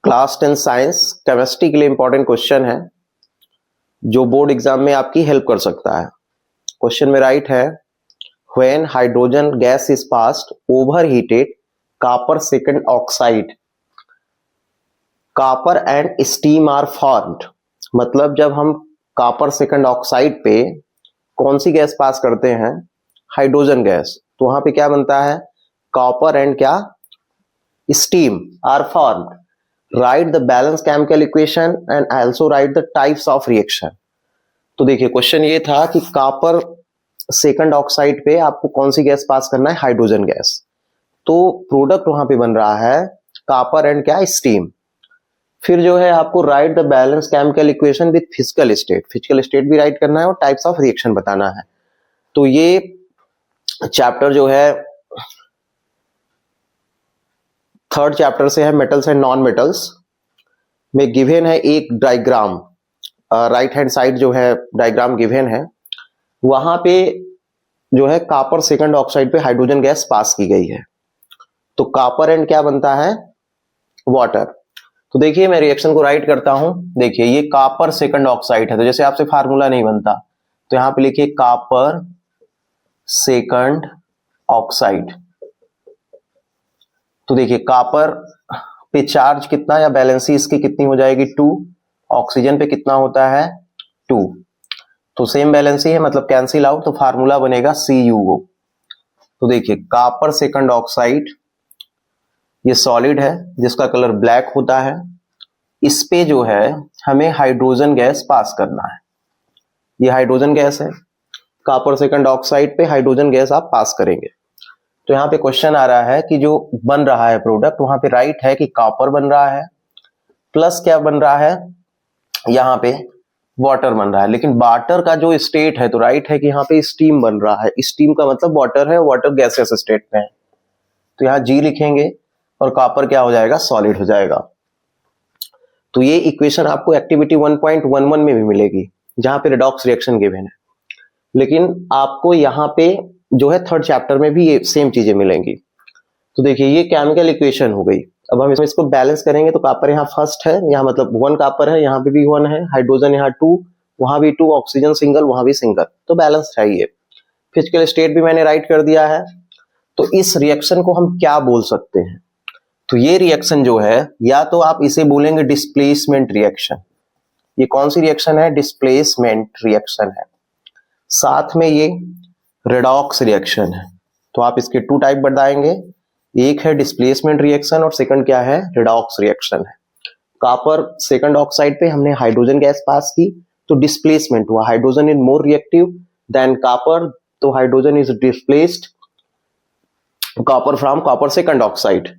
Class 10 science chemistry के लिए important question है जो बोर्ड एग्जाम में आपकी हेल्प कर सकता है। क्वेश्चन में राइट है when hydrogen gas is passed over heated copper second oxide copper and steam are formed. मतलब जब हम कॉपर सेकंड ऑक्साइड पे कौन सी गैस पास करते हैं, हाइड्रोजन गैस, तो वहां पे क्या बनता है, कॉपर एंड क्या, steam are formed. Write the balance chemical equation and also write the types of reaction. तो देखिए क्वेश्चन ये था कि कॉपर सेकंड ऑक्साइड पे आपको कौन सी गैस पास करना है, हाइड्रोजन गैस। तो प्रोडक्ट वहां पे बन रहा है कॉपर एंड क्या, स्टीम। फिर जो है आपको right the balance chemical equation with physical state, physical state भी राइट करना है और टाइप्स ऑफ रिएक्शन बताना है। तो ये चैप्टर जो है थर्ड चैप्टर से है, मेटल्स एंड नॉन मेटल्स में गिवन है एक डायग्राम, राइट हैंड साइड जो है डायग्राम गिवन है, वहां पे जो है कॉपर सेकंड ऑक्साइड पे हाइड्रोजन गैस पास की गई है। तो कॉपर एंड क्या बनता है, वाटर। तो देखिए मैं रिएक्शन को राइट करता हूं। देखिए ये कॉपर सेकंड ऑक्साइड है, तो जैसे आपसे फार्मूला नहीं बनता तो यहां पे लिखिए कॉपर सेकंड ऑक्साइड। तो देखिए कॉपर पे चार्ज कितना या बैलेंसी इसकी कितनी हो जाएगी, 2। ऑक्सीजन पे कितना होता है, 2। तो सेम बैलेंसी है, मतलब कैंसिल आउट, तो फार्मूला बनेगा CuO। तो देखिए कॉपर सेकंड ऑक्साइड ये सॉलिड है जिसका कलर ब्लैक होता है। इस पे जो है हमें हाइड्रोजन गैस पास करना है। ये हाइड्रोजन गैस है, कॉपर सेकंड ऑक्साइड पे हाइड्रोजन गैस आप पास करेंगे। तो यहाँ पे क्वेश्चन आ रहा है कि जो बन रहा है प्रोडक्ट, वहां पे राइट है कि कॉपर बन रहा है प्लस क्या बन रहा है, यहाँ पे वाटर बन रहा है। लेकिन वाटर का जो स्टेट है तो राइट है कि यहाँ पे स्टीम बन रहा है। स्टीम का मतलब वाटर है, वाटर गैसियस स्टेट में है, तो यहाँ G लिखेंगे और कॉपर क्या हो जाएगा, सॉलिड हो जाएगा। तो ये इक्वेशन आपको एक्टिविटी 1.11 में भी मिलेगी जहां पे रिडॉक्स रिएक्शन गिवन है। लेकिन आपको यहाँ पे जो है थर्ड चैप्टर में भी ये सेम चीजें मिलेंगी। तो देखिए ये केमिकल इक्वेशन हो गई। अब हम इसको बैलेंस करेंगे तो कॉपर यहाँ फर्स्ट है, यहाँ मतलब 1 कॉपर है, यहाँ पे भी 1 है, हाइड्रोजन यहाँ 2, वहां भी 2, ऑक्सीजन सिंगल, वहां भी सिंगल, तो बैलेंस चाहिए। फिजिकल स्टेट भी मैंने राइट कर दिया है। तो इस रिएक्शन को हम क्या बोल सकते हैं, तो ये रिएक्शन जो है या तो आप इसे बोलेंगे डिस्प्लेसमेंट रिएक्शन। ये कौन सी रिएक्शन है, डिस्प्लेसमेंट रिएक्शन है। साथ में ये रेडॉक्स रिएक्शन है। तो आप इसके 2 टाइप बताएंगे, एक है डिस्प्लेसमेंट रिएक्शन और सेकंड क्या है, रेडॉक्स रिएक्शन है। कॉपर सेकंड ऑक्साइड पे हमने हाइड्रोजन गैस पास की तो डिस्प्लेसमेंट हुआ, hydrogen is more reactive than copper, तो hydrogen is displaced copper from copper second oxide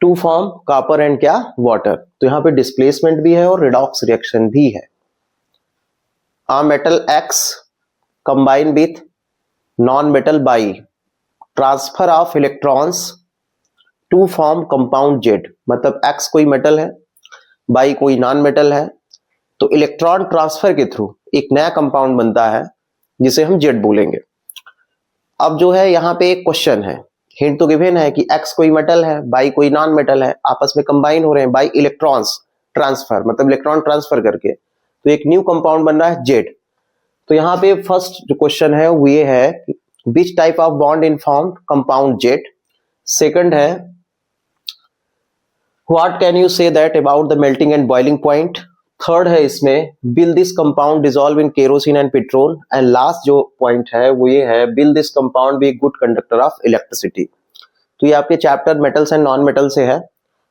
to form copper and क्या, वाटर। तो यहाँ पे डिस्प्लेसमेंट भी है और रेडॉक्स रिएक्शन भी है। A metal X combine with non metal Y transfer of electrons to form compound Z। मतलब X कोई मेटल है, बाई कोई नॉन मेटल है, तो इलेक्ट्रॉन ट्रांसफर के थ्रू एक नया कंपाउंड बनता है जिसे हम Z बोलेंगे। अब जो है यहाँ पे एक क्वेश्चन है, हिंट तो गिवन है कि X कोई मेटल है, बाई कोई नॉन मेटल है, आपस में कंबाइन हो रहे हैं बाई इलेक्ट्रॉन्स ट्रांसफर, मतलब इलेक्ट्रॉन ट्रांसफर करके, तो एक न्यू कंपाउंड बन रहा है Z। तो यहाँ पे फर्स्ट जो क्वेश्चन है वो ये है which type of bond in form compound Z। Second है what can you say that about the melting and boiling point. Third है इसमें will this compound dissolve in kerosene and petrol. And last जो point है वो ये है will this compound be good conductor of electricity. तो ये आपके chapter metals and non metal से है।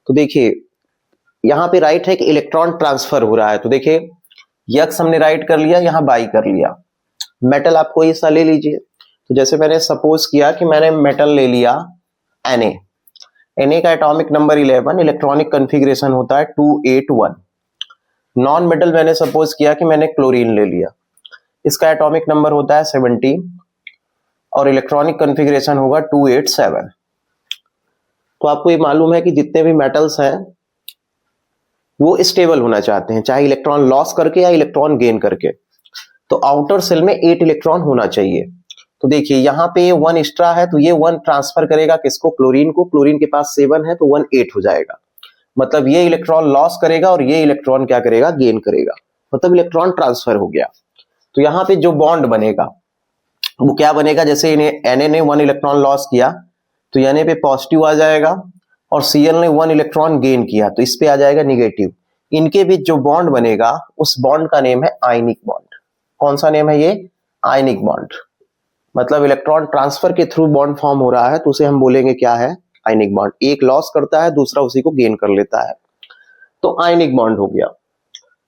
तो देखिए यहाँ पे राइट है कि इलेक्ट्रॉन ट्रांसफर हो रहा है, तो देखिए यक्स हमने राइट कर लिया, यहाँ बाई कर लिया। मेटल आप कोई सा ले लीजिए, तो जैसे मैंने सपोज किया कि मैंने मेटल ले लिया Na का एटॉमिक नंबर 11, इलेक्ट्रॉनिक कॉन्फ़िगरेशन होता है 281। नॉन मेटल मैंने सपोज किया कि मैंने क्लोरीन ले लिया, इसका एटॉमिक नंबर होता है 17 और इलेक्ट्रॉनिक कॉन्फ़िगरेशन होगा 287। तो आपको ये मालूम है कि जितने भी मेटल्स हैं वो स्टेबल होना चाहते हैं, चाहे इलेक्ट्रॉन लॉस करके या इलेक्ट्रॉन गेन करके। तो आउटर सेल में 8 इलेक्ट्रॉन होना चाहिए। तो देखिए यहाँ पे 1 एक्स्ट्रा है, तो ये 1 ट्रांसफर करेगा किसको, क्लोरीन को। क्लोरीन के पास 7 है तो 1 8 हो जाएगा। मतलब ये इलेक्ट्रॉन लॉस करेगा और ये इलेक्ट्रॉन क्या करेगा, गेन करेगा, मतलब इलेक्ट्रॉन ट्रांसफर हो गया। तो यहाँ पे जो बॉन्ड बनेगा वो क्या बनेगा, जैसे Na ने 1 इलेक्ट्रॉन लॉस किया तो Na पे पॉजिटिव आ जाएगा और Cl ने 1 इलेक्ट्रॉन गेन किया तो इस पे आ जाएगा निगेटिव। इनके बीच जो बॉन्ड बनेगा उस बॉन्ड का नेम है आयनिक बॉन्ड। कौन सा नेम है ये, आयनिक बॉन्ड। मतलब इलेक्ट्रॉन ट्रांसफर के थ्रू बॉन्ड फॉर्म हो रहा है तो उसे हम बोलेंगे क्या है, आयनिक बॉन्ड। एक लॉस करता है, दूसरा उसी को गेन कर लेता है, तो आयनिक बॉन्ड हो गया।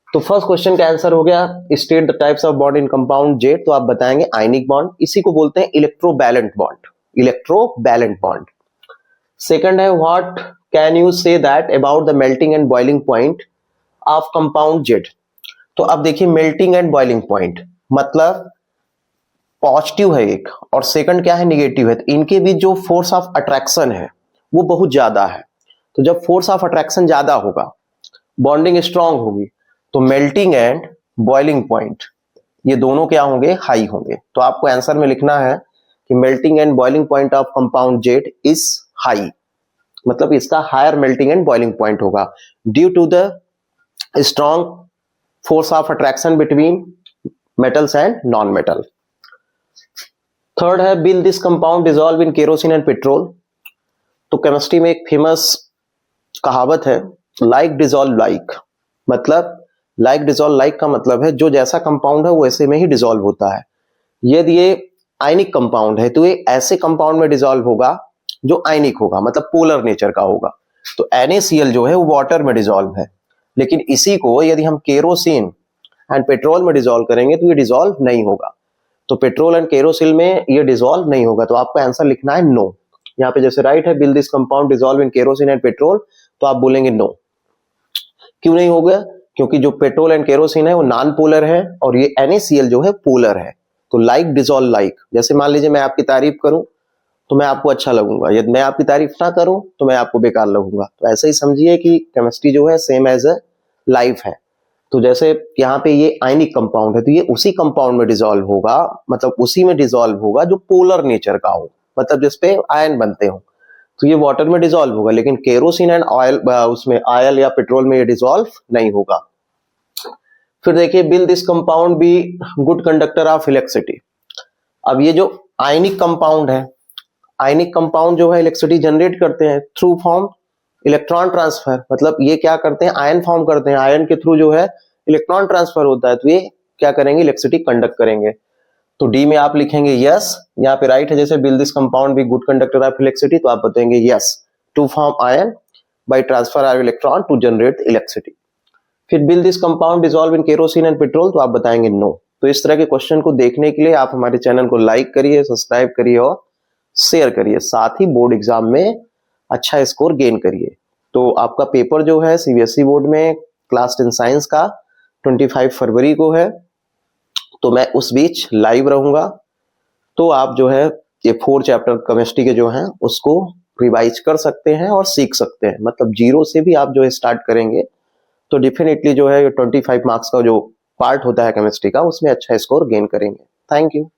तो फर्स्ट क्वेश्चन का आंसर हो गया, state the types of bond in compound Z. तो आप बताएंगे आयनिक बॉन्ड, इसी को बोलते हैं electrovalent bond, electrovalent bond. Second है, what can you say that about the melting and boiling point of compound Z. तो अब देखिए मेल्टिंग एंड बॉइलिंग पॉइंट मतलब पॉजिटिव है एक और सेकंड क्या है, निगेटिव है, तो इनके बीच जो फोर्स ऑफ अट्रैक्शन है वो बहुत ज्यादा है। तो जब फोर्स ऑफ अट्रैक्शन ज्यादा होगा, बॉन्डिंग स्ट्रांग होगी, तो मेल्टिंग एंड बॉइलिंग पॉइंट ये दोनों क्या होंगे, हाई होंगे। तो आपको आंसर में लिखना है कि melting and boiling point of compound Z is high, मतलब इसका higher melting and boiling point होगा due to the strong force of attraction between metals and non metal. Third है, will this compound dissolve in kerosene and petrol. तो chemistry में एक famous कहावत है, like dissolve like, मतलब like dissolve like का मतलब है जो जैसा कंपाउंड है वो ऐसे में ही डिसॉल्व होता है। यदि ये आयनिक कंपाउंड है तो ये ऐसे कंपाउंड में डिसॉल्व होगा जो आयनिक होगा, मतलब पोलर नेचर का होगा। तो NaCl जो है वो वाटर में डिसॉल्व है, लेकिन इसी को यदि हम केरोसिन एंड पेट्रोल में डिसॉल्व करेंगे तो ये डिसॉल्व नहीं होगा। तो पेट्रोल एंड केरोसिन में ये डिसॉल्व नहीं होगा, तो आपको आंसर लिखना है नो। यहाँ पे जैसे राइट है, will this compound dissolve in kerosene and petrol, तो आप बोलेंगे नो। क्यों नहीं होगा, क्योंकि जो पेट्रोल एंड केरोसिन है वो नॉन पोलर है और ये NaCl जो है पोलर है। तो लाइक डिसॉल्व लाइक, जैसे मान लीजिए मैं आपकी तारीफ करूं तो मैं आपको अच्छा लगूंगा, यदि मैं आपकी तारीफ ना करूं तो मैं आपको बेकार लगूंगा। तो ऐसे ही समझिए कि केमिस्ट्री जो है सेम एज अ लाइफ है। तो जैसे यहाँ पे ये आयनिक कंपाउंड है तो ये उसी कंपाउंड में डिसॉल्व होगा, मतलब उसी में डिसॉल्व होगा जो पोलर नेचर का हो, मतलब जिसपे आयन बनते हो, तो ये वाटर में डिसॉल्व होगा। लेकिन केरोसिन एंड ऑयल उसमें ऑयल या पेट्रोल में ये डिसॉल्व नहीं होगा। फिर देखिए, will this compound be good conductor of electricity. अब ये जो आयनिक कंपाउंड है, आयनिक कंपाउंड जो है इलेक्ट्रिसिटी जनरेट करते हैं थ्रू फॉर्म इलेक्ट्रॉन ट्रांसफर, मतलब ये क्या करते हैं, आयन फॉर्म करते हैं, आयन के थ्रू जो है इलेक्ट्रॉन ट्रांसफर होता है, तो ये क्या करेंगे, इलेक्ट्रिसिटी कंडक्ट करेंगे। तो डी में आप लिखेंगे यस, यहाँ पे राइट है, जैसे will this compound be good conductor of electricity, तो आप बताएंगे yes, to form ion by transfer of electron to generate electricity. फिर will this compound dissolve in kerosene and petrol, तो आप बताएंगे नो। तो इस तरह के क्वेश्चन को देखने के लिए आप हमारे चैनल को लाइक करिए, सब्सक्राइब करिए और शेयर करिए, साथ ही बोर्ड एग्जाम में अच्छा स्कोर गेन करिए। तो आपका पेपर जो है CBSE बोर्ड में क्लास 10 साइंस का 25 फरवरी को है, तो मैं उस बीच लाइव रहूंगा। तो आप जो है ये 4 चैप्टर केमिस्ट्री के जो हैं उसको रिवाइज कर सकते हैं और सीख सकते हैं, मतलब जीरो से भी आप जो है स्टार्ट करेंगे तो डेफिनेटली जो है 25 मार्क्स का जो पार्ट होता है केमिस्ट्री का उसमें अच्छा स्कोर गेन करेंगे। Thank you.